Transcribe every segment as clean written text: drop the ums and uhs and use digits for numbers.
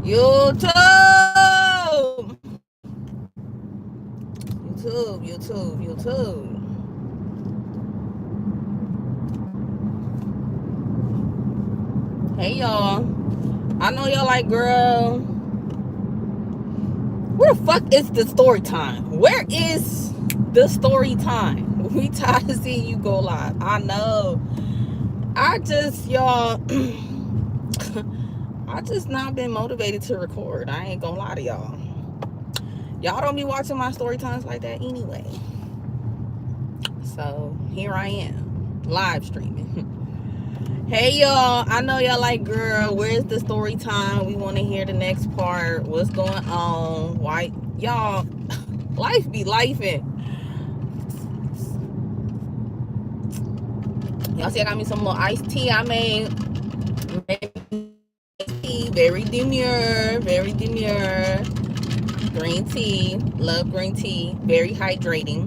YouTube, YouTube. Hey y'all. I know y'all like, girl, where the fuck is the story time? Where is the story time? We tired of seeing you go live. I know. Y'all, I just not been motivated to record. I ain't gonna lie to y'all. Y'all don't be watching my story times like that anyway. So here I am, live streaming. Hey y'all, I know y'all like, girl, where's the story time? We want to hear the next part. What's going on? Why y'all, life be lifing. Y'all see I got me some little iced tea I made. Tea, very demure, green tea. Love green tea, very hydrating,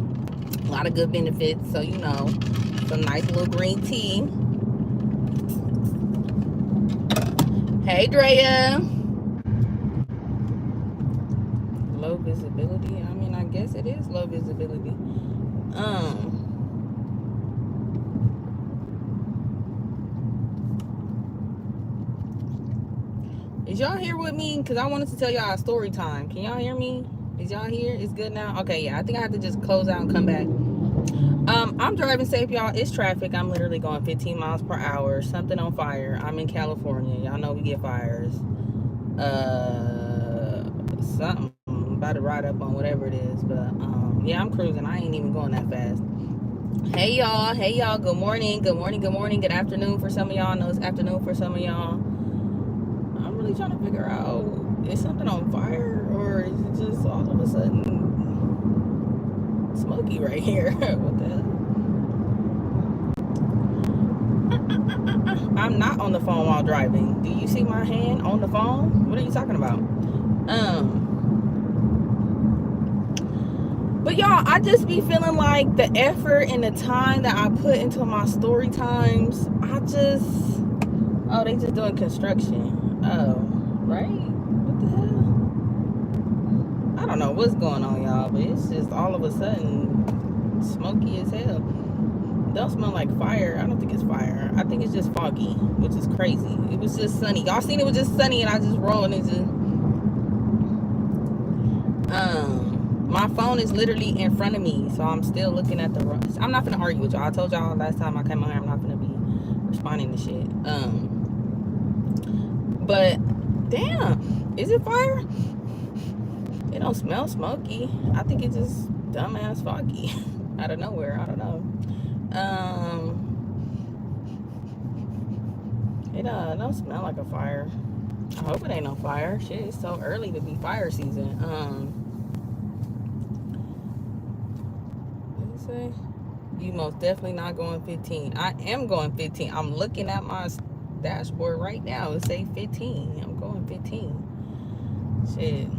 a lot of good benefits. So some nice little green tea. Hey, Drea. Low visibility. I mean, I guess it is low visibility. Is y'all here with me? Because I wanted to tell y'all a story time. Can y'all hear me? Is y'all here? It's good now? Okay, yeah. I think I have to just close out and come back. I'm driving safe, y'all. It's traffic. I'm literally going 15 miles per hour. Something on fire. I'm in California. Y'all know we get fires. Something. I'm about to ride up on whatever it is. But, yeah, I'm cruising. I ain't even going that fast. Hey, y'all. Hey, y'all. Good morning. Good morning. Good morning. Good afternoon for some of y'all. I know it's afternoon for some of y'all. I'm really trying to figure out, is something on fire? Or is it just all of a sudden smoky right here? What the hell? I'm not on the phone while driving. Do you see my hand on the phone? What are you talking about? But y'all, I just be feeling like the effort and the time that I put into my story times, oh, they just doing construction. Oh, right? What the hell? I don't know what's going on, y'all, but it's just all of a sudden smoky as hell. It don't smell like fire. I don't think it's fire. I think it's just foggy, which is crazy. It was just sunny. Y'all seen it was just sunny, and I just rolled and it's just my phone is literally in front of me, so I'm still looking at the road. I'm not gonna argue with y'all. I told y'all last time I came on here, I'm not gonna be responding to shit. But damn, is it fire? It don't smell smoky. I think it's just dumbass foggy out of nowhere. I don't know. It don't smell like a fire. I hope it ain't no fire. Shit, it's so early to be fire season. What did it say? You most definitely not going 15. I am going 15. I'm looking at my dashboard right now. It say 15. I'm going 15. Shit.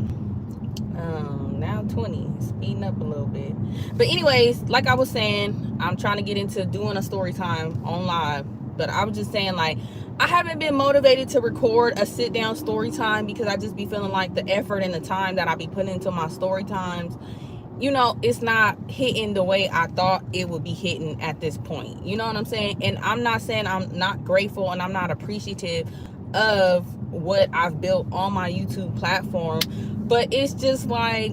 Now 20. Speeding up a little bit. But anyways, like I was saying, I'm trying to get into doing a story time on live. But I was just saying, like, I haven't been motivated to record a sit down story time because I just be feeling like the effort and the time that I be putting into my story times, it's not hitting the way I thought it would be hitting at this point. You know what I'm saying? And I'm not saying I'm not grateful and I'm not appreciative of what I've built on my YouTube platform, but it's just like,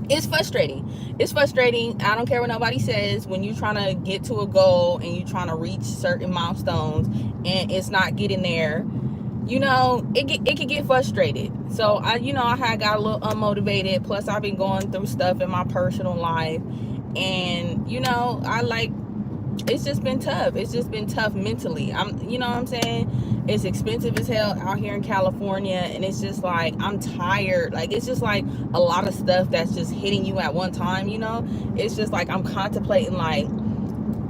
it's frustrating. It's frustrating. I don't care what nobody says. When you're trying to get to a goal and you're trying to reach certain milestones and it's not getting there, it can get frustrated. So I had got a little unmotivated. Plus I've been going through stuff in my personal life, and it's just been tough. It's just been tough mentally. You know what I'm saying? It's expensive as hell out here in California, and it's just like, I'm tired. Like, it's just like a lot of stuff that's just hitting you at one time, It's just like, I'm contemplating, like,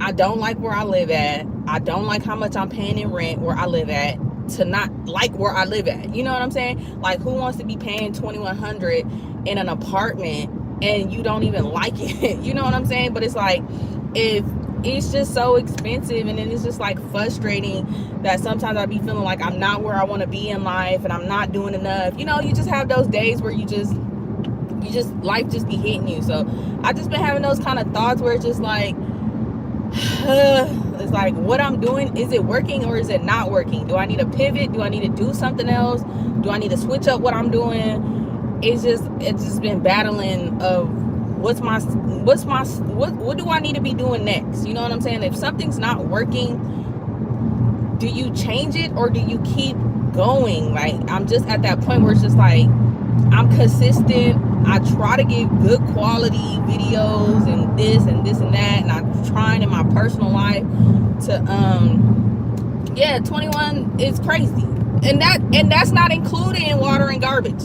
I don't like where I live at. I don't like how much I'm paying in rent where I live at, to not like where I live at. You know what I'm saying? Like, who wants to be paying $2,100 in an apartment and you don't even like it? You know what I'm saying? But it's like, if it's just so expensive, and then it's just like frustrating that sometimes I be feeling like I'm not where I want to be in life and I'm not doing enough. You know, you just have those days where you just life just be hitting you. So I just been having those kind of thoughts where it's just like it's like, what I'm doing, is it working or is it not working? Do I need to pivot? Do I need to do something else? Do I need to switch up what I'm doing? It's just been battling of what do I need to be doing next? You know what I'm saying? If something's not working, do you change it or do you keep going? Like, I'm just at that point where it's just like, I'm consistent. I try to give good quality videos and this and this and that, and I'm trying in my personal life to 21 is crazy, and that's not including water and garbage.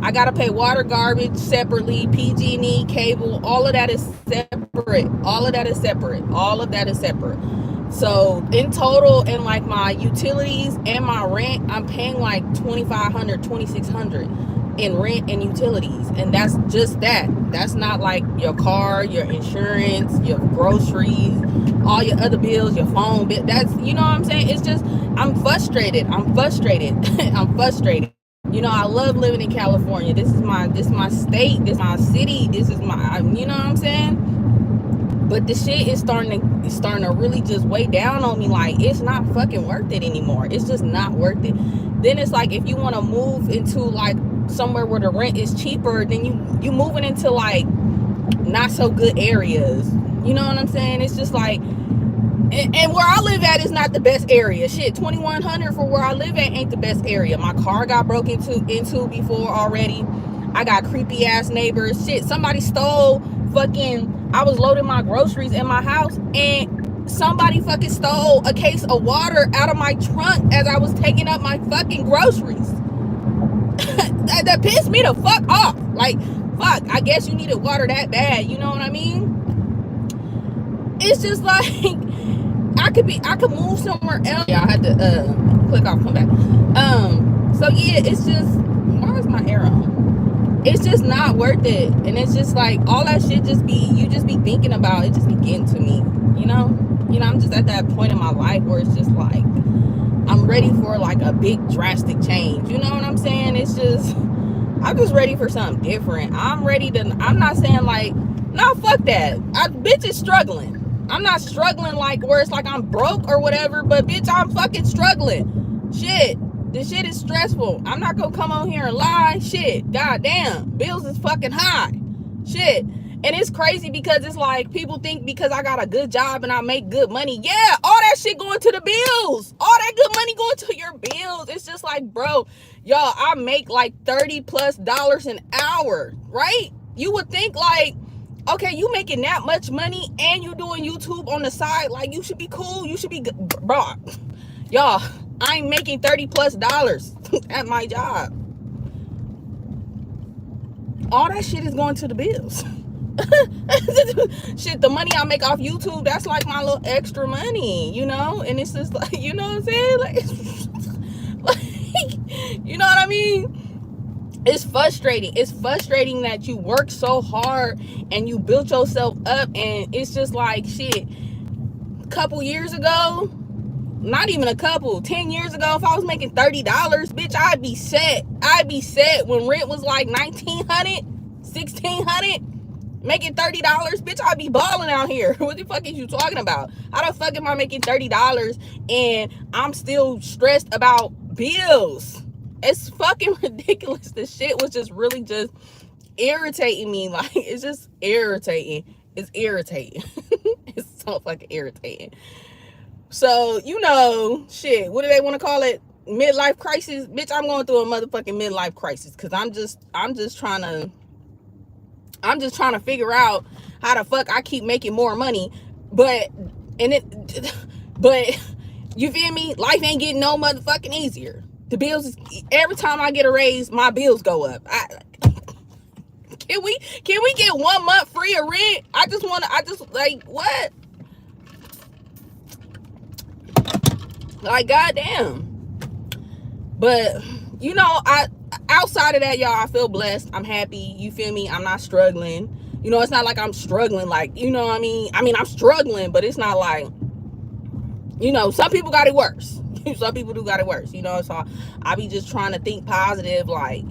I gotta pay water, garbage separately, PG&E, cable, all of that is separate. So in total, in like my utilities and my rent, I'm paying like $2,500, $2,600 in rent and utilities, and that's just that. That's not like your car, your insurance, your groceries, all your other bills, your phone bill. That's, you know what I'm saying? It's just, I'm frustrated. I'm frustrated. You know, I love living in California. This is my state. This is my city. This is my, you know what I'm saying? But the shit is starting to really just weigh down on me. Like, it's not fucking worth it anymore. It's just not worth it. Then it's like, if you want to move into like somewhere where the rent is cheaper, then you moving into like not so good areas. You know what I'm saying? It's just like, and where I live at is not the best area. Shit, 2100 for where I live at ain't the best area. My car got broken into before already. I got creepy ass neighbors. Shit, somebody stole fucking, I was loading my groceries in my house and somebody fucking stole a case of water out of my trunk as I was taking up my fucking groceries. that pissed me the fuck off. Like, fuck, I guess you needed water that bad. You know what I mean? It's just like, I could move somewhere else. Yeah, I had to click off, come back. So yeah, it's just, why is my arrow? It's just not worth it. And it's just like, all that shit you just be thinking about, it just be getting to me, you know? I'm just at that point in my life where it's just like, I'm ready for like a big drastic change. You know what I'm saying? It's just, I'm just ready for something different. I'm not saying like, no, fuck that. Bitch is struggling. I'm not struggling like where it's like I'm broke or whatever, but bitch, I'm fucking struggling. Shit. This shit is stressful. I'm not gonna come on here and lie. Shit. Goddamn. Bills is fucking high. Shit. And it's crazy because it's like, people think because I got a good job and I make good money. Yeah, all that shit going to the bills. All that good money going to your bills. It's just like, bro, y'all, I make like $30+ an hour, right? You would think like, okay, you making that much money and you doing YouTube on the side, like you should be cool. You should be good. Bro, y'all, I ain't making $30+ at my job. All that shit is going to the bills. Shit, the money I make off YouTube, that's like my little extra money, you know? And it's just like, you know what I'm saying? Like, you know what I mean? It's frustrating. It's frustrating that you work so hard and you built yourself up, and it's just like, shit, a couple years ago, not even a couple, 10 years ago, if I was making $30, bitch, I'd be set. When rent was like $1,900, $1,600, making $30, bitch, I'd be balling out here. What the fuck is you talking about? How the fuck am I making $30 and I'm still stressed about bills? It's fucking ridiculous. The shit was just really just irritating me. Like, it's just irritating. It's irritating. It's so fucking irritating. So, you know, shit, what do they want to call it? Midlife crisis? Bitch, I'm going through a motherfucking midlife crisis because I'm just trying to figure out how the fuck I keep making more money, but you feel me? Life ain't getting no motherfucking easier. The bills, every time I get a raise, my bills go up. Can we get 1 month free of rent? I just like, what? Like, goddamn. But, you know, outside of that, y'all, I feel blessed. I'm happy. You feel me? I'm not struggling. You know, it's not like I'm struggling, like, you know what I mean? I mean, I'm struggling, but it's not like, you know, some people got it worse. Some people do got it worse, you know. So I be just trying to think positive, like,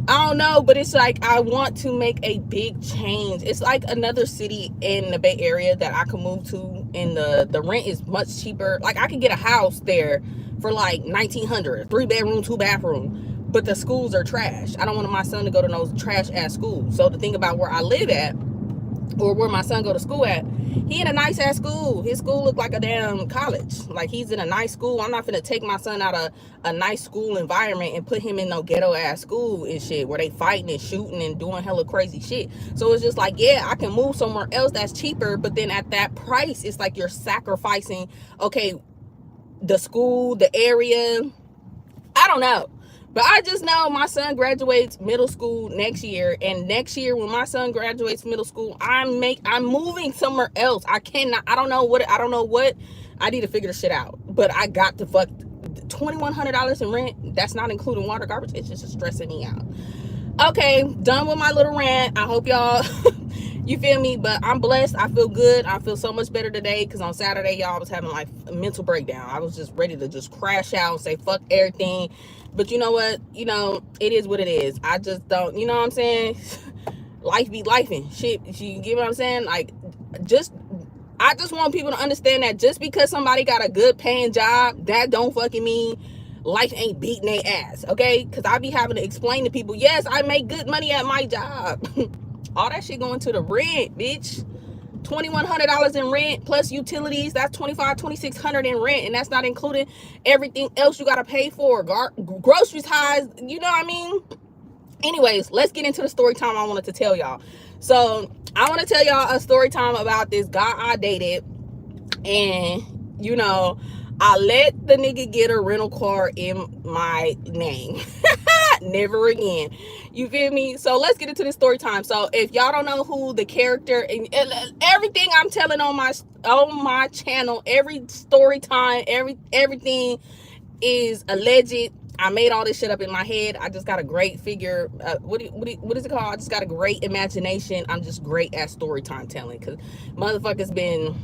I don't know, but it's like I want to make a big change. It's like another city in the Bay Area that I can move to, and the rent is much cheaper. Like I could get a house there for like 1,900, 3 bedroom, 2 bathroom, but the schools are trash. I don't want my son to go to those trash ass schools. So the thing about where I live at, or where my son go to school at, he in a nice ass school. His school look like a damn college. Like he's in a nice school. I'm not finna take my son out of a nice school environment and put him in no ghetto ass school and shit where they fighting and shooting and doing hella crazy shit. So it's just like, yeah, I can move somewhere else that's cheaper, but then at that price, it's like you're sacrificing, okay, the school, the area. I don't know. But I just know my son graduates middle school next year, and next year when my son graduates middle school, I'm moving somewhere else. I don't know what I need to figure this shit out. But I got to fuck $2,100 in rent. That's not including water, garbage. It's just stressing me out. Okay, done with my little rant. I hope y'all you feel me, but I'm blessed. I feel good. I feel so much better today, because on Saturday, y'all, I was having like a mental breakdown. I was just ready to just crash out and say fuck everything. But you know what? You know, it is what it is. I just don't, you know what I'm saying? Life be lifing. Shit, you get what I'm saying? Like, I just want people to understand that just because somebody got a good paying job, that don't fucking mean life ain't beating their ass, okay? Because I be having to explain to people, yes, I make good money at my job. All that shit going to the rent, bitch. $2,100 in rent plus utilities. That's $2,600 in rent, and that's not including everything else you gotta pay for. Groceries, highs, you know what I mean? Anyways, let's get into the story time I wanted to tell y'all. So I want to tell y'all a story time about this guy I dated, and you know, I let the nigga get a rental car in my name. Never again. You feel me? So let's get into this story time. So if y'all don't know who the character, and everything I'm telling on my channel, every story time, everything is alleged. I made all this shit up in my head. I just got a great figure. What is it called? I just got a great imagination. I'm just great at story time telling, because motherfuckers been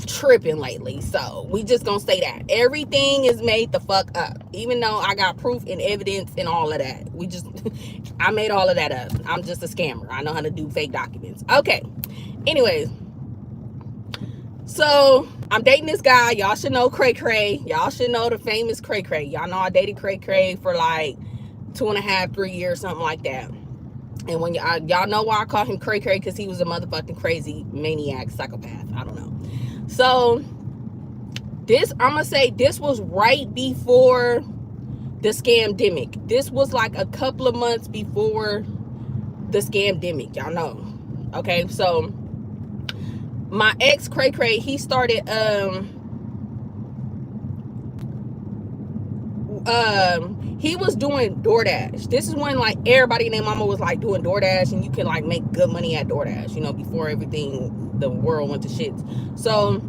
tripping lately. So we just gonna say that everything is made the fuck up, even though I got proof and evidence and all of that. I made all of that up. I'm just a scammer. I know how to do fake documents. Okay, anyways, so I'm dating this guy. Y'all should know Cray Cray. Y'all should know the famous Cray Cray. Y'all know I dated Cray Cray for like 2.5, 3 years, something like that. And when y'all know why I call him Cray Cray, because he was a motherfucking crazy maniac psychopath. I don't know. So I'm gonna say this was right before the scamdemic. This was like a couple of months before the scamdemic. Y'all know. Okay, so my ex Cray Cray, he started he was doing DoorDash. This is when like everybody and their mama was like doing DoorDash, and you can like make good money at DoorDash, you know, before the world went to shit. So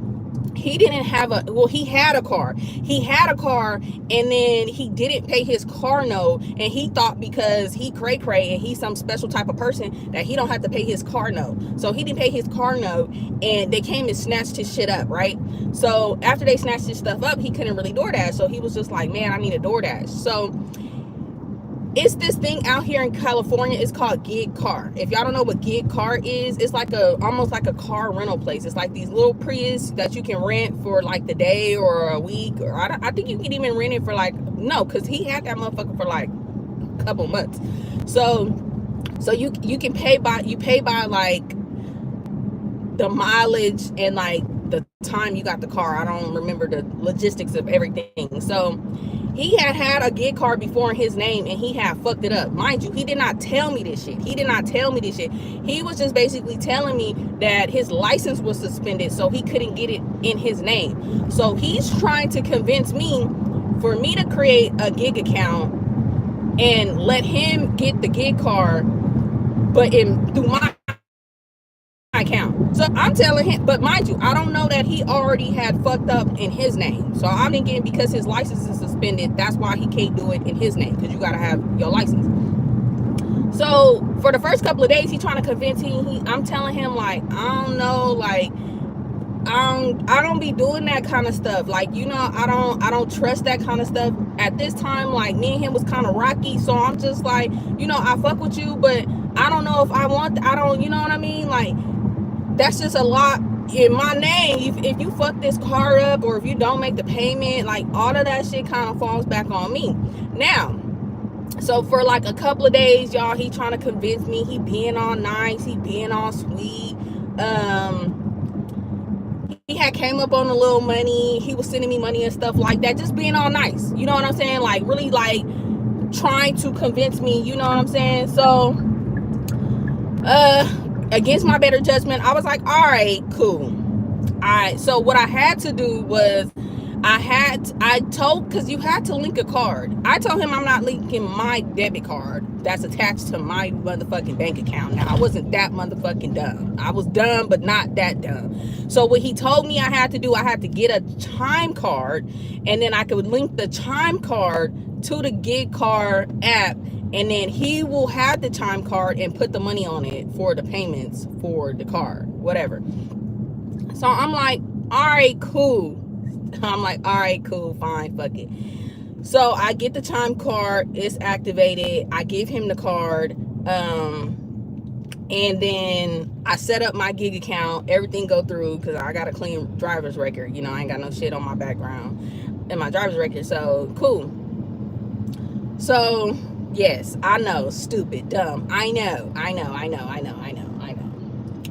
he didn't have he had a car, and then he didn't pay his car note, and he thought because he Cray Cray and he's some special type of person that he don't have to pay his car note. So he didn't pay his car note, and they came and snatched his shit up, right? So after they snatched his stuff up, he couldn't really DoorDash. So he was just like, man, I need a DoorDash. So it's this thing out here in California. It's called Gig Car. If y'all don't know what Gig Car is, it's like almost like a car rental place. It's like these little Prius that you can rent for like the day or a week, or I think you can even rent it for like, no, because he had that motherfucker for like a couple months. So you can pay by like the mileage and like the time you got the car. I don't remember the logistics of everything. So he had a gig car before in his name, and he had fucked it up. Mind you, he did not tell me this shit. He was just basically telling me that his license was suspended, so he couldn't get it in his name. So he's trying to convince me for me to create a gig account and let him get the gig car, but through my account. So I'm telling him, but mind you, I don't know that he already had fucked up in his name. So I'm thinking because his license is suspended, that's why he can't do it in his name, because you gotta have your license. So for the first couple of days, he trying to convince me. I'm telling him like, I don't know, like I don't be doing that kind of stuff. Like, I don't trust that kind of stuff. At this time, like me and him was kind of rocky. So I'm just like, I fuck with you, but I don't know if I don't, you know what I mean? Like, that's just a lot in my name. If you fuck this car up, or if you don't make the payment, like all of that shit kind of falls back on me. Now, so for like a couple of days, y'all, he trying to convince me. He being all nice, he being all sweet. He had came up on a little money. He was sending me money and stuff like that, just being all nice. You know what I'm saying? Like really like trying to convince me, you know what I'm saying? So against my better judgment, I was like, all right, cool. All right. So what I had to do was because you had to link a card. I told him I'm not linking my debit card that's attached to my motherfucking bank account. Now, I wasn't that motherfucking dumb. I was dumb, but not that dumb. So what he told me I had to do, I had to get a Chime card, and then I could link the Chime card to the gig card app, and then he will have the Chime card and put the money on it for the payments for the card, whatever. So I'm like, all right, cool. I'm like, all right, cool, fine, fuck it. So I get the Chime card, it's activated. I give him the card, and then I set up my gig account. Everything go through because I got a clean driver's record. I ain't got no shit on my background in my driver's record. So cool. So yes, I know, stupid, dumb. I know.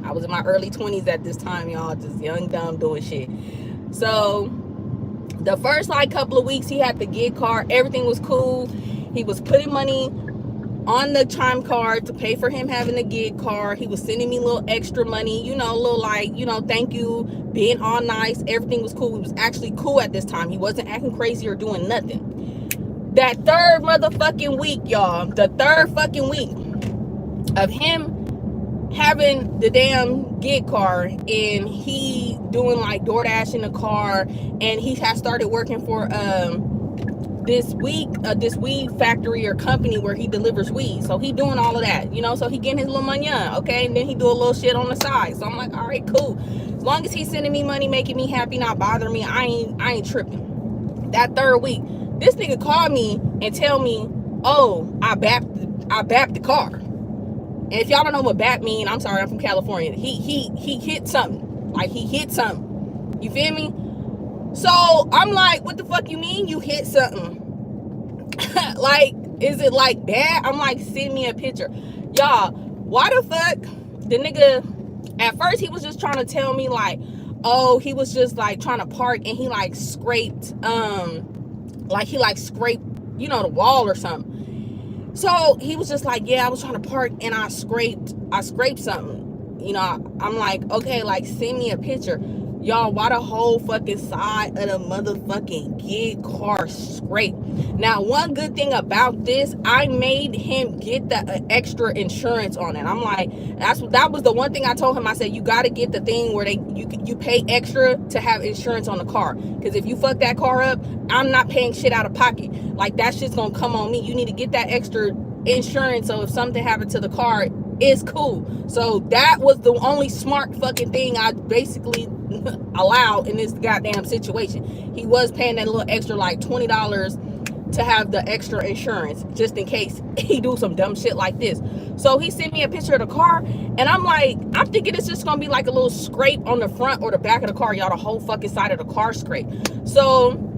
I was in my early 20s at this time, y'all, just young, dumb, doing shit. So the first like couple of weeks, he had the gig card. Everything was cool. He was putting money on the Chime card to pay for him having the gig card. He was sending me a little extra money, a little like, thank you, being all nice. Everything was cool. He was actually cool at this time. He wasn't acting crazy or doing nothing. That third motherfucking week, y'all, the third fucking week of him having the damn gig car, and he doing like DoorDash in the car, and he has started working for this weed factory or company where he delivers weed. So he doing all of that, so he getting his little money on, okay, and then he do a little shit on the side. So I'm like, all right, cool. As long as he's sending me money, making me happy, not bothering me, I ain't tripping. That third week, this nigga called me and tell me, oh, I bapped the car. And if y'all don't know what BAP mean, I'm sorry, I'm from California. He hit something. Like, he hit something. You feel me? So, I'm like, what the fuck you mean you hit something? Like, is it like bad? I'm like, send me a picture. Y'all, why the fuck the nigga, at first he was just trying to tell me like, oh, he was just like trying to park and he like scraped, the wall or something. So he was just like, yeah, I was trying to park and I scraped something. I'm like, okay, like send me a picture. Y'all, why the whole fucking side of the motherfucking gig car scrape? Now, one good thing about this, I made him get the extra insurance on it. I'm like, that was the one thing I told him. I said, you got to get the thing where you pay extra to have insurance on the car. Because if you fuck that car up, I'm not paying shit out of pocket. Like, that shit's going to come on me. You need to get that extra insurance so if something happened to the car, it's cool. So that was the only smart fucking thing I basically allowed in this goddamn situation. He was paying that little extra like $20 to have the extra insurance just in case he do some dumb shit like this. So he sent me a picture of the car, and I'm thinking it's just gonna be like a little scrape on the front or the back of the car, y'all. The whole fucking side of the car scrape. So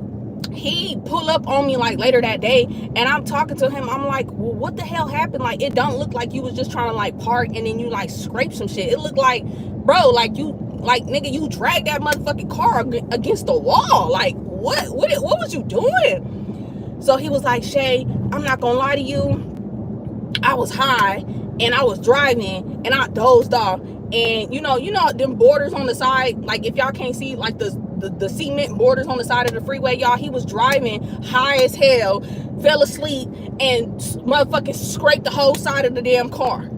he pull up on me like later that day, and I'm talking to him. I'm like, well, what the hell happened? Like, it don't look like you was just trying to like park and then you like scrape some shit. It looked like, bro, like you, like, nigga, you dragged that motherfucking car against the wall. Like, what was you doing? So he was like, Shay, I'm not gonna lie to you, I was high and I was driving and I dozed off, and you know them borders on the side, like if y'all can't see like the cement borders on the side of the freeway, y'all, he was driving high as hell, fell asleep, and motherfucking scraped the whole side of the damn car,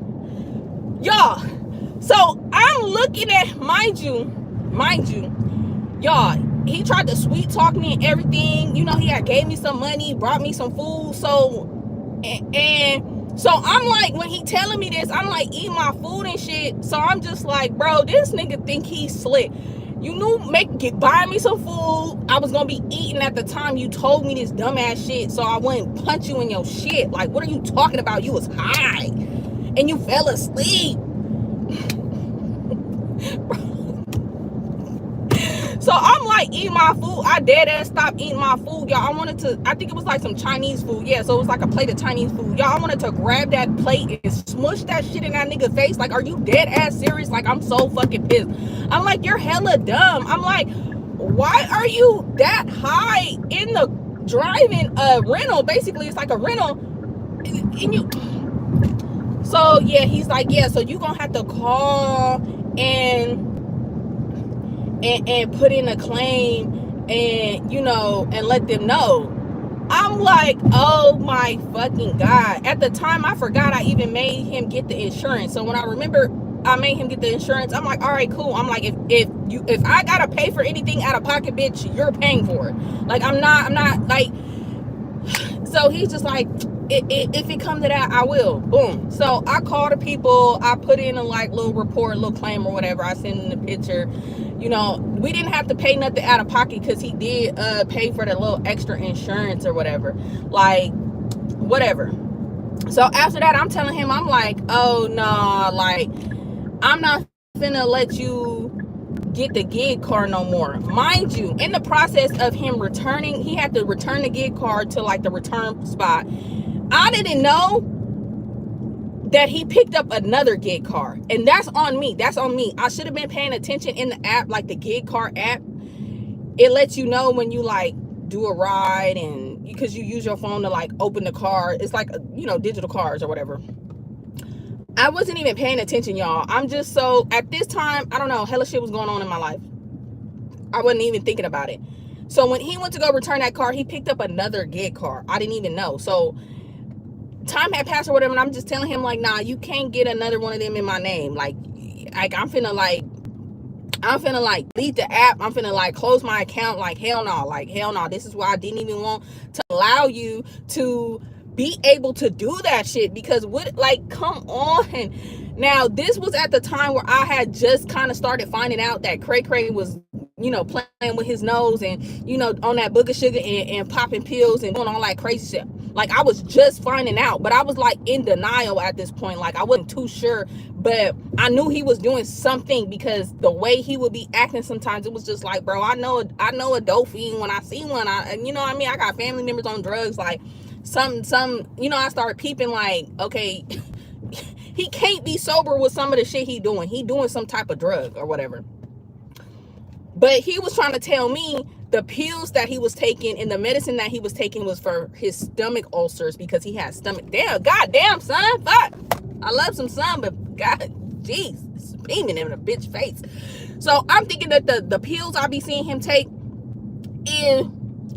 y'all. So I'm looking at, mind you, y'all, he tried to sweet talk me and everything. He had gave me some money, brought me some food. So, and So I'm like, when he telling me this, I'm like eating my food and shit. So I'm just like, bro, this nigga think he's slick. You knew buy me some food. I was gonna be eating at the time you told me this dumbass shit, so I wouldn't punch you in your shit. Like, what are you talking about? You was high and you fell asleep. So I'm like eating my food. I dead ass stopped eating my food, y'all. I think it was like some Chinese food. Yeah, so it was like a plate of Chinese food. Y'all, I wanted to grab that plate and smush that shit in that nigga's face. Like, are you dead ass serious? Like, I'm so fucking pissed. I'm like, you're hella dumb. I'm like, why are you that high in the driving a rental? Basically, it's like a rental. And you... So, yeah, he's like, yeah, so you gonna have to call and put in a claim and, you know, and let them know. I'm like, oh my fucking God. At the time, I forgot I even made him get the insurance. So when I remember I made him get the insurance, I'm like, all right, cool. I'm like, if I gotta pay for anything out of pocket, bitch, you're paying for it. Like, I'm not like... So he's just like, if it comes to that, I will. Boom. So I call the people. I put in a like little report, little claim or whatever. I send in the picture. You know, we didn't have to pay nothing out of pocket because he did pay for the little extra insurance or whatever. Like, whatever. So after that, I'm telling him, I'm like, oh no, like, I'm not finna let you get the gig card no more. Mind you, in the process of him returning, he had to return the gig card to like the return spot. I didn't know that he picked up another gig card, and that's on me. That's on me. I should have been paying attention in the app, like the gig card app. It lets you know when you like do a ride, and because you use your phone to like open the card. It's like, you know, digital cards or whatever. I wasn't even paying attention, y'all. I'm just so, at this time, I don't know, hella shit was going on in my life. I wasn't even thinking about it. So when he went to go return that card, he picked up another gig card. I didn't even know. So time had passed or whatever, and I'm just telling him like, nah, you can't get another one of them in my name. Like I'm finna delete the app. I'm finna like close my account. Like, hell no. Like, hell no. This is why I didn't even want to allow you to be able to do that shit, because what, like, come on. Now, this was at the time where I had just kind of started finding out that Cray Cray was, you know, playing with his nose and, you know, on that booger sugar and popping pills and doing all that crazy shit. Like, I was just finding out, but I was like in denial at this point. Like, I wasn't too sure, but I knew he was doing something, because the way he would be acting sometimes, it was just like, bro, I know a dope fiend when I see one. You know what I mean? I got family members on drugs. Like, some, you know, I started peeping like, okay, he can't be sober with some of the shit he doing. He doing some type of drug or whatever. But he was trying to tell me the pills that he was taking and the medicine that he was taking was for his stomach ulcers, because he had stomach. Goddamn, son. Fuck. I love some sun, but God, jeez, it's beaming in a bitch face. So I'm thinking that the pills I be seeing him take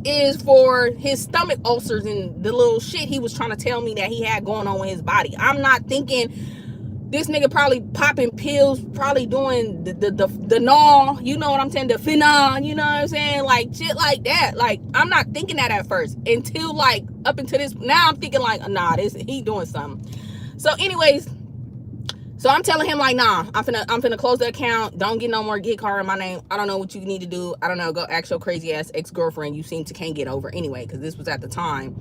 is for his stomach ulcers and the little shit he was trying to tell me that he had going on with his body. I'm not thinking this nigga probably popping pills, probably doing the gnaw, you know what I'm saying, the phenon, you know what I'm saying, like shit like that. Like, I'm not thinking that at first, until like up until this. Now I'm thinking like, nah, he doing something. So anyways, so I'm telling him like, nah, I'm finna close the account. Don't get no more gig card in my name. I don't know what you need to do. I don't know. Go ask your crazy ass ex-girlfriend you seem to can't get over anyway, because this was at the time,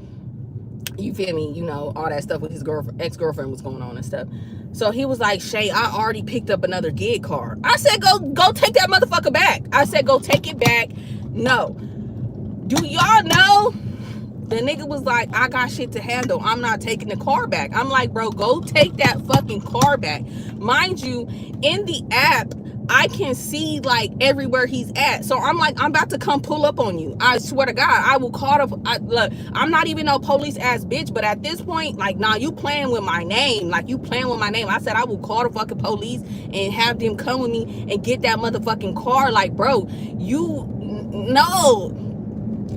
you feel me, you know, all that stuff with his ex-girlfriend was going on and stuff. So he was like, Shay, I already picked up another gig card. I said, go take that motherfucker back. I said, go take it back. No. Do y'all know? The nigga was like, I got shit to handle. I'm not taking the car back. I'm like, bro, go take that fucking car back. Mind you, in the app, I can see like everywhere he's at. So I'm like, I'm about to come pull up on you. I swear to God, I will call look, I'm not even no police ass bitch, but at this point, like, nah, you playing with my name. Like, you playing with my name. I said I will call the fucking police and have them come with me and get that motherfucking car. Like, bro, you know.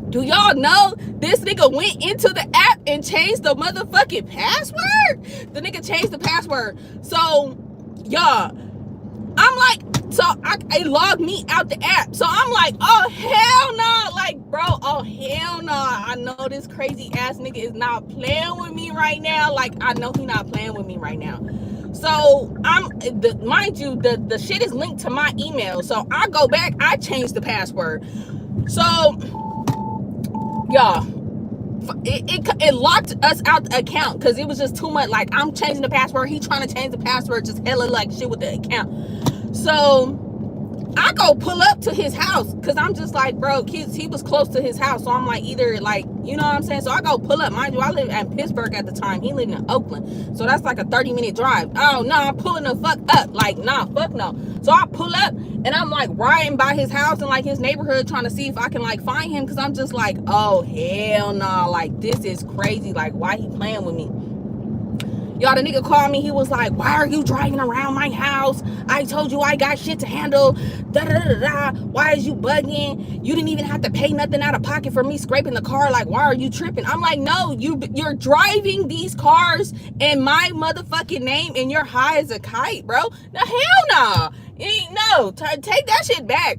Do y'all know this nigga went into the app and changed the motherfucking password? The nigga changed the password. So, y'all, I'm like So it logged me out the app. So I'm like, oh hell no, like bro, oh hell no. I know this crazy ass nigga is not playing with me right now. Like I know he not playing with me right now. So mind you, the shit is linked to my email. So I go back, I change the password. So y'all, it locked us out the account because it was just too much. Like I'm changing the password, he trying to change the password, just hella like shit with the account. So I go pull up to his house because I'm just like, bro, he was close to his house. So I'm like, either like, you know what I'm saying? So I go pull up. Mind you, I live in Pittsburgh at the time. He lived in Oakland. So that's like a 30-minute drive. Oh, no, I'm pulling the fuck up. Like, nah, fuck no. So I pull up and I'm like riding by his house and like his neighborhood trying to see if I can like find him because I'm just like, oh, hell no. Like, this is crazy. Like, why he playing with me? Y'all, the nigga called me. He was like, why are you driving around my house? I told you I got shit to handle. Da da da da. Why is you bugging? You didn't even have to pay nothing out of pocket for me scraping the car. Like, why are you tripping? I'm like, no, you're driving these cars in my motherfucking name and you're high as a kite, bro. No, hell no. No, take that shit back.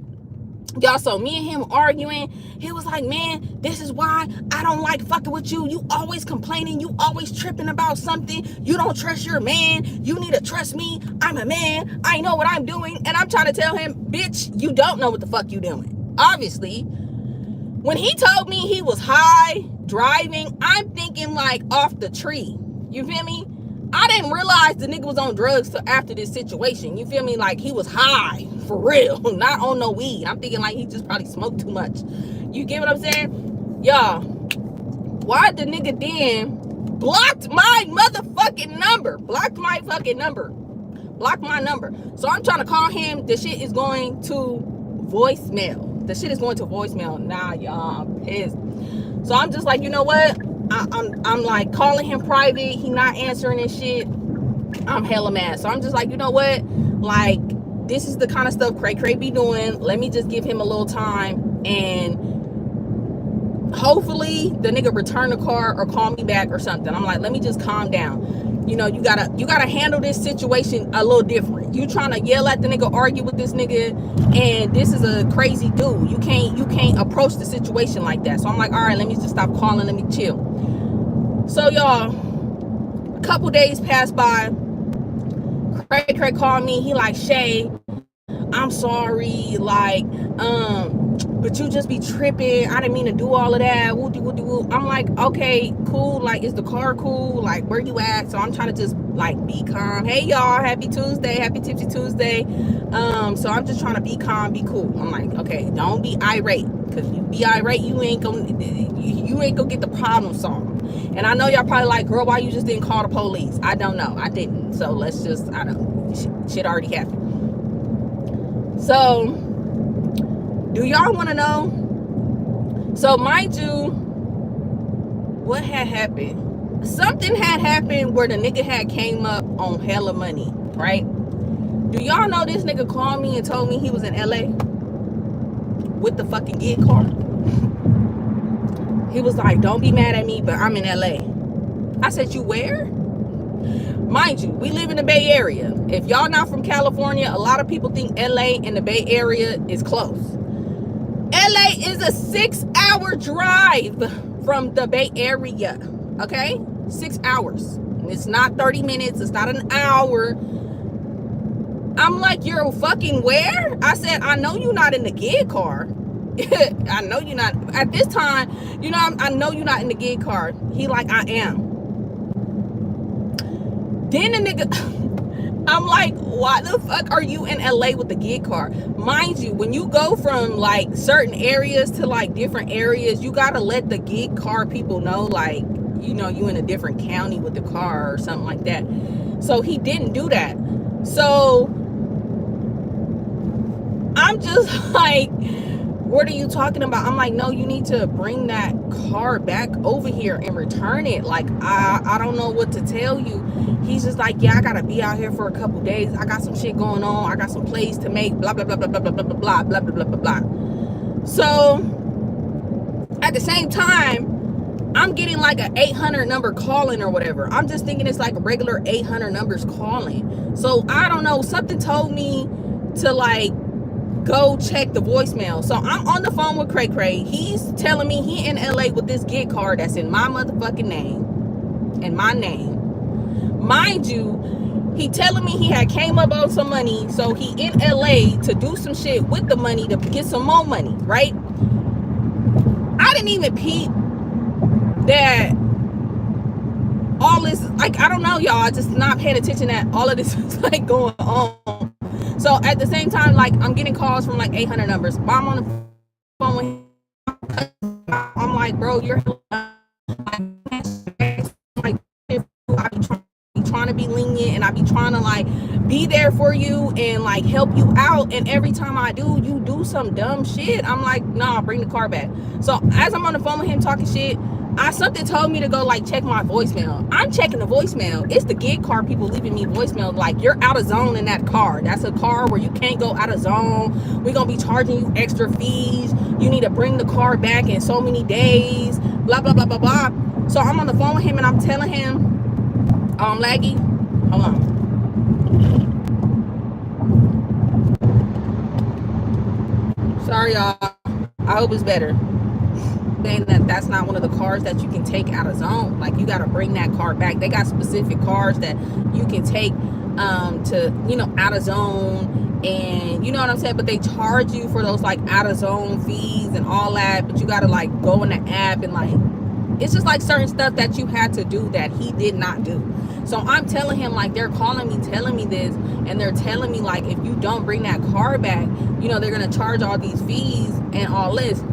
Y'all, so me and him arguing. He was like, man, this is why I don't like fucking with you. You always complaining. You always tripping about something. You don't trust your man. You need to trust me. I'm a man. I know what I'm doing. And I'm trying to tell him, bitch, you don't know what the fuck you doing. Obviously, when he told me he was high driving, I'm thinking like off the tree. You feel me? I didn't realize the nigga was on drugs till after this situation. You feel me? Like he was high for real, not on no weed. I'm thinking like he just probably smoked too much. You get what I'm saying? Y'all, why the nigga then blocked my motherfucking number? Blocked my fucking number. Blocked my number. So I'm trying to call him. The shit is going to voicemail. The shit is going to voicemail. Nah, y'all, I'm pissed. So I'm just like, you know what? I'm like calling him private. He not answering and shit. I'm hella mad. So I'm just like, you know what? Like, this is the kind of stuff Cray Cray be doing. Let me just give him a little time and hopefully the nigga return the car or call me back or something. I'm like, let me just calm down. You know, you gotta handle this situation a little different. You trying to yell at the nigga, argue with this nigga, and this is a crazy dude. You can't approach the situation like that. So I'm like, all right, let me just stop calling, let me chill. So y'all, a couple days passed by. Cray called me. He like, Shay, I'm sorry, like, but you just be tripping. I didn't mean to do all of that. Woo. I'm like, okay, cool. Like, is the car cool? Like, where you at? So I'm trying to just like be calm. Hey y'all, happy Tuesday, happy Tipsy Tuesday. So I'm just trying to be calm, be cool. I'm like, okay, don't be irate, because you be irate, you ain't gonna get the problem solved. And I know y'all probably like, girl, why you just didn't call the police? I don't know. I didn't. So let's just, I don't. Shit already happened. So, do y'all want to know? So, mind you, what had happened? Something had happened where the nigga had came up on hella money, right? Do y'all know this nigga called me and told me he was in LA with the fucking gig car? He was like, don't be mad at me, but I'm in LA. I said, you where? Mind you, we live in the Bay Area. If y'all not from California, a lot of people think LA and the Bay Area is close. LA is a 6-hour drive from the Bay Area. Okay? 6 hours. It's not 30 minutes. It's not an hour. I'm like, you're fucking where? I said, I know you're not in the gig car. I know you're not. At this time, you know, I know you're not in the gig car. He like, I am. Then the nigga, I'm like, why the fuck are you in LA with the gig car? Mind you, when you go from like certain areas to like different areas, you gotta let the gig car people know, like, you know, you in a different county with the car or something like that. So he didn't do that. So I'm just like, what are you talking about? I'm like, no, you need to bring that car back over here and return it. Like, I don't know what to tell you. He's just like, yeah, I gotta be out here for a couple days. I got some shit going on. I got some plays to make, blah, blah, blah, blah, blah, blah, blah, blah, blah, blah, blah, blah. So at the same time, I'm getting like an 800 number calling or whatever. I'm just thinking it's like a regular 800 numbers calling. So I don't know. Something told me to like go check the voicemail. So I'm on the phone with Cray Cray. He's telling me he in LA with this gig card that's in my motherfucking name and my name. Mind you, he telling me he had came up on some money, so he in LA to do some shit with the money to get some more money, right? I didn't even peep that all this, like, I don't know, y'all, just not paying attention that all of this is like going on. So at the same time, like, I'm getting calls from like 800 numbers. While I'm on the phone with him, I'm like, bro, you're like, I be trying to be lenient, and I be trying to like be there for you and like help you out, and every time I do, you do some dumb shit. I'm like, nah, bring the car back. So as I'm on the phone with him talking shit, something told me to go like check my voicemail. I'm checking the voicemail. It's the gig car people leaving me voicemail like, you're out of zone in that car. That's a car where you can't go out of zone. We're gonna be charging you extra fees. You need to bring the car back in so many days. Blah blah blah blah blah. So I'm on the phone with him and I'm telling him, Laggy, hold on. Sorry, y'all. I hope it's better. Saying that that's not one of the cars that you can take out of zone. Like, you got to bring that car back. They got specific cars that you can take to, you know, out of zone, and you know what I'm saying. But they charge you for those like out of zone fees and all that. But you got to like go in the app and like, it's just like certain stuff that you had to do that he did not do. So I'm telling him, like, they're calling me, telling me this, and they're telling me like, if you don't bring that car back, you know, they're gonna charge all these fees and all this.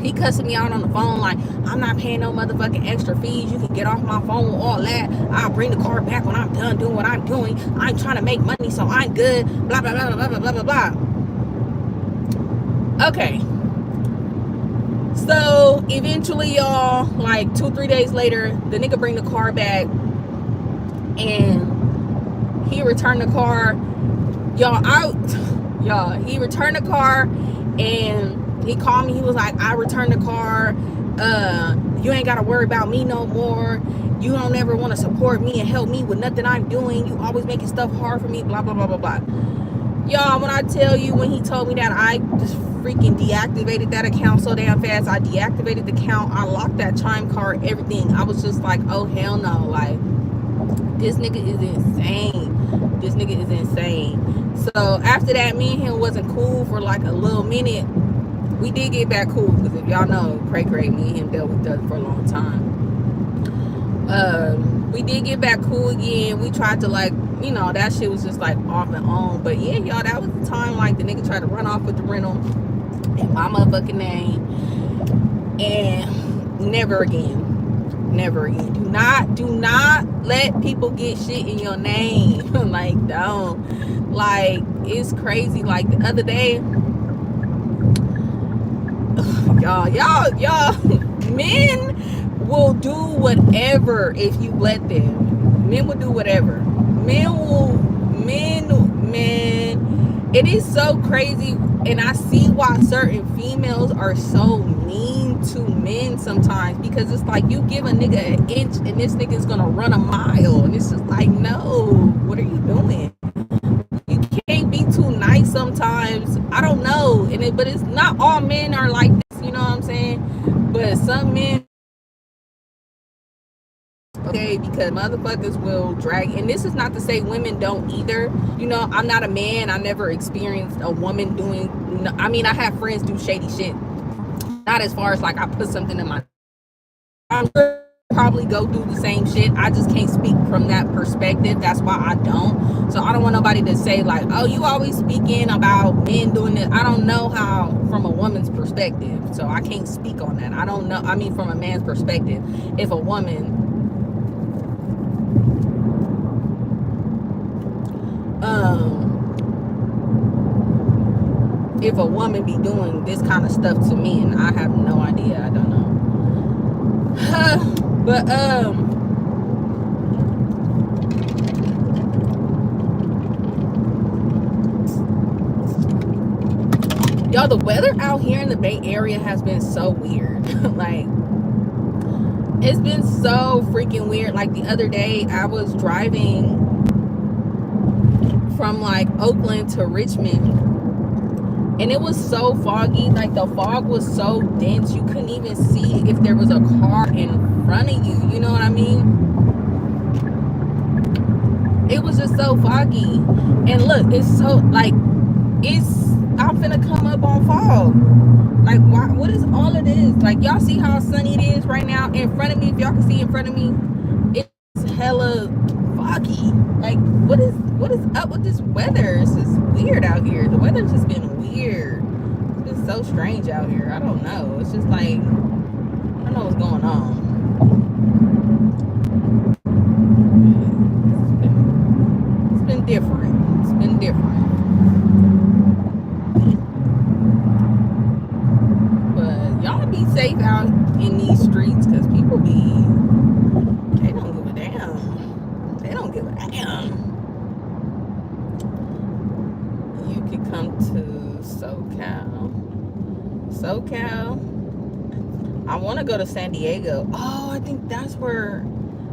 He cussing me out on the phone like, I'm not paying no motherfucking extra fees. You can get off my phone with all that. I'll bring the car back when I'm done doing what I'm doing. I'm trying to make money, so I'm good. Blah blah blah blah blah blah blah blah. Okay. So eventually, y'all, like 2-3 days later, the nigga bring the car back, and he returned the car. He returned the car, and he called me. He was like, I returned the car. You ain't gotta worry about me no more. You don't ever want to support me and help me with nothing I'm doing. You always making stuff hard for me. Blah blah blah blah blah. Y'all, when I tell you, when he told me that, I just freaking deactivated that account so damn fast. I deactivated the account. I locked that chime card, everything. I was just like, oh hell no. Like, this nigga is insane. This nigga is insane. So after that, me and him wasn't cool for like a little minute. We did get back cool, because if y'all know, Cray Cray, me and him dealt with that for a long time. We did get back cool again. We tried to like, you know, that shit was just like off and on. But yeah, y'all, that was the time like the nigga tried to run off with the rental in my motherfucking name. And never again. Never again. Do not let people get shit in your name. Like, don't. Like, it's crazy. Like, the other day, y'all, men will do whatever if you let them. Men will do whatever. Men, it is so crazy, and I see why certain females are so mean to men sometimes, because it's like, you give a nigga an inch and this nigga's gonna run a mile, and it's just like, no, what are you doing? You can't be too nice sometimes. I don't know, but it's not all men are like this, you know what I'm saying? But some men, okay, because motherfuckers will drag, and this is not to say women don't either. You know, I'm not a man. I never experienced a woman doing, I mean, I have friends do shady shit. Not as far as like I put something in my, I'm sure probably go through the same shit. I just can't speak from that perspective. That's why I don't. So I don't want nobody to say like, oh, you always speaking about men doing this. I don't know how from a woman's perspective, so I can't speak on that. I don't know. I mean, from a man's perspective, if a woman be doing this kind of stuff to men, I have no idea. I don't know. But y'all, the weather out here in the Bay Area has been so weird. Like, it's been so freaking weird. Like, the other day I was driving from like Oakland to Richmond, and it was so foggy. Like the fog was so dense, you couldn't even see if there was a car in front of you. You know what I mean? It was just so foggy. And look, it's so like I'm finna come up on fog. Like, why? What is all of this? Like, y'all see how sunny it is right now in front of me? If y'all can see in front of me, it's hella foggy. Like, what is up with this weather? It's just weird out here. The weather's just been weird. It's just so strange out here. I don't know. It's just like I don't know what's going on. It's been different. It's been different. Y'all be safe out in these streets, because people they don't give a damn. They don't give a damn. You could come to SoCal. I want to go to San Diego. Oh, I think that's where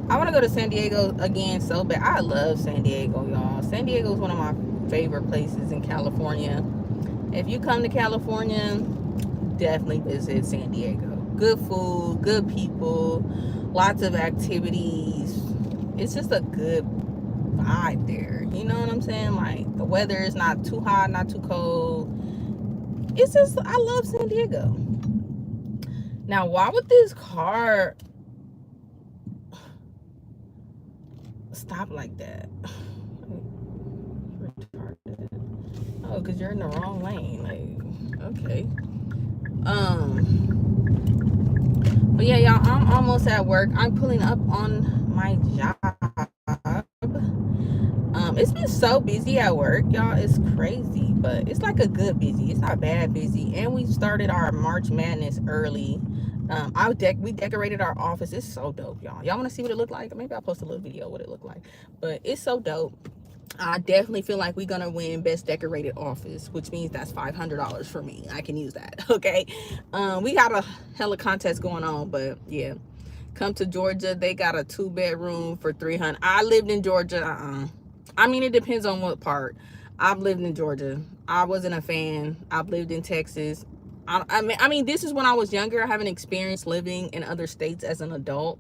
I want to go to San Diego again so bad. I love San Diego, y'all. San Diego is one of my favorite places in California. If you come to California, definitely visit San Diego. Good food, good people, lots of activities. It's just a good vibe there. You know what I'm saying? Like, the weather is not too hot, not too cold. It's just, I love San Diego. Now, why would this car stop like that? Oh, because you're in the wrong lane. Like, okay. But yeah, y'all, I'm almost at work. I'm pulling up on my job. It's been so busy at work, y'all. It's crazy, but it's like a good busy. It's not bad busy. And we started our March Madness early. We decorated our office. It's so dope, y'all. Y'all want to see what it looked like? Maybe I'll post a little video of what it looked like. But it's so dope. I definitely feel like we're gonna win best decorated office, which means that's $500 for me. I can use that. Okay. We got a hella contest going on, but yeah, come to Georgia. They got a 2-bedroom for $300. I lived in Georgia. I mean, it depends on what part. I've lived in Georgia. I wasn't a fan. I've lived in Texas. I mean, this is when I was younger. I haven't experienced living in other states as an adult,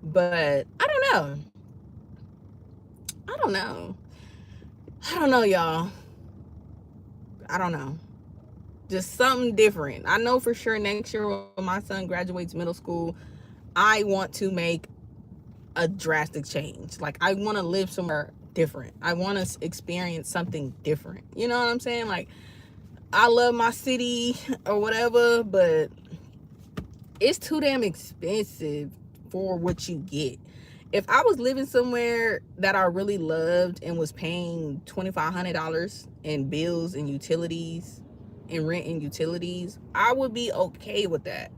but I don't know. I don't know. I don't know, y'all. I don't know. Just something different. I know for sure next year when my son graduates middle school, I want to make a drastic change. Like, I want to live somewhere different. I want to experience something different. You know what I'm saying? Like, I love my city or whatever, but it's too damn expensive for what you get. If I was living somewhere that I really loved and was paying $2,500 in bills and utilities and rent and utilities, I would be okay with that.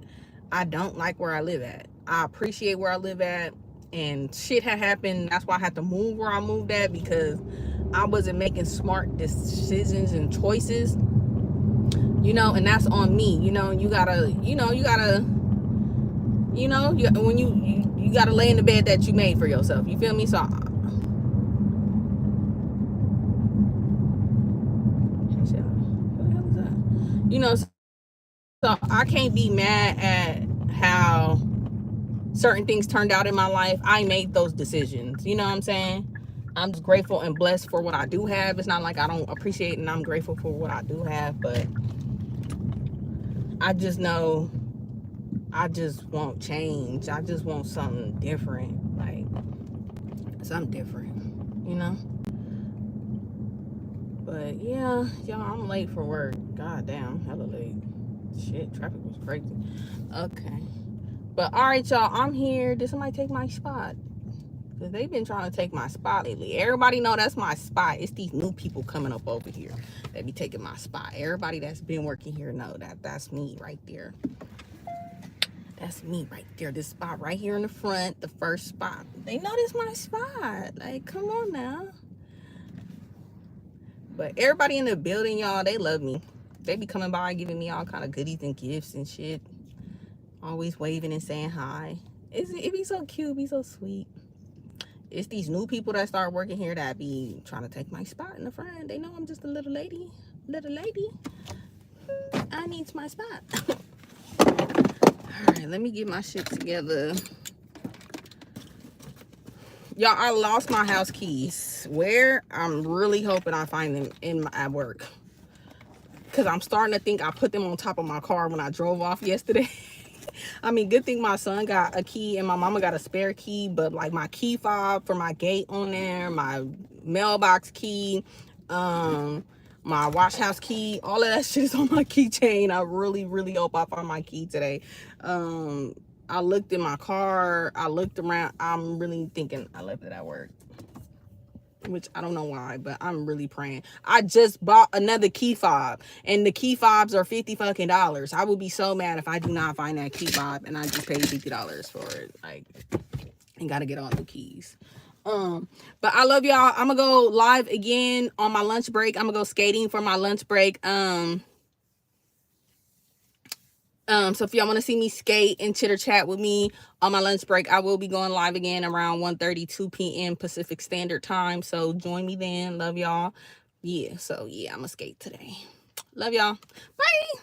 I don't like where I live at. I appreciate where I live at, and shit had happened. That's why I had to move where I moved at, because I wasn't making smart decisions and choices, you know, and that's on me. You know, you gotta when you gotta lay in the bed that you made for yourself. You feel me? So, you know, so I can't be mad at how certain things turned out in my life. I made those decisions. You know what I'm saying? I'm just grateful and blessed for what I do have. It's not like I don't appreciate it, and I'm grateful for what I do have, but I just know I just want change. I just want something different. Like, something different, you know? But yeah, y'all, I'm late for work. God damn, hella late. Shit, traffic was crazy. Okay. But all right, y'all, I'm here. Did somebody take my spot? Because they've been trying to take my spot lately. Everybody know that's my spot. It's these new people coming up over here that be taking my spot. Everybody that's been working here know that's me right there. That's me right there. This spot right here in the front, the first spot. They know this my spot. Like, come on now. But everybody in the building, y'all, they love me. They be coming by giving me all kind of goodies and gifts and shit. Always waving and saying hi. It be so cute, be so sweet. it's these new people that start working here that be trying to take my spot in the front. They know I'm just a little lady. I need my spot. All right, let me get my shit together. Y'all, I lost my house keys. Where? I'm really hoping I find them at work. Because I'm starting to think I put them on top of my car when I drove off yesterday. I mean, good thing my son got a key and my mama got a spare key, but like my key fob for my gate on there, my mailbox key, my wash house key, all of that shit is on my keychain. I really, really hope I find my key today. I looked in my car, I looked around. I'm really thinking I left it at work, which I don't know why, but I'm really praying. I just bought another key fob, and the key fobs are $50 fucking. I would be so mad if I do not find that key fob and I just paid $50 for it. Like, and gotta get all the keys. But I love y'all. I'm gonna go live again on my lunch break. I'm gonna go skating for my lunch break. So if y'all want to see me skate and chitter chat with me on my lunch break, I will be going live again around 1:32 p.m. Pacific Standard Time. So join me then. Love y'all. Yeah, so yeah, I'm gonna skate today. Love y'all. Bye.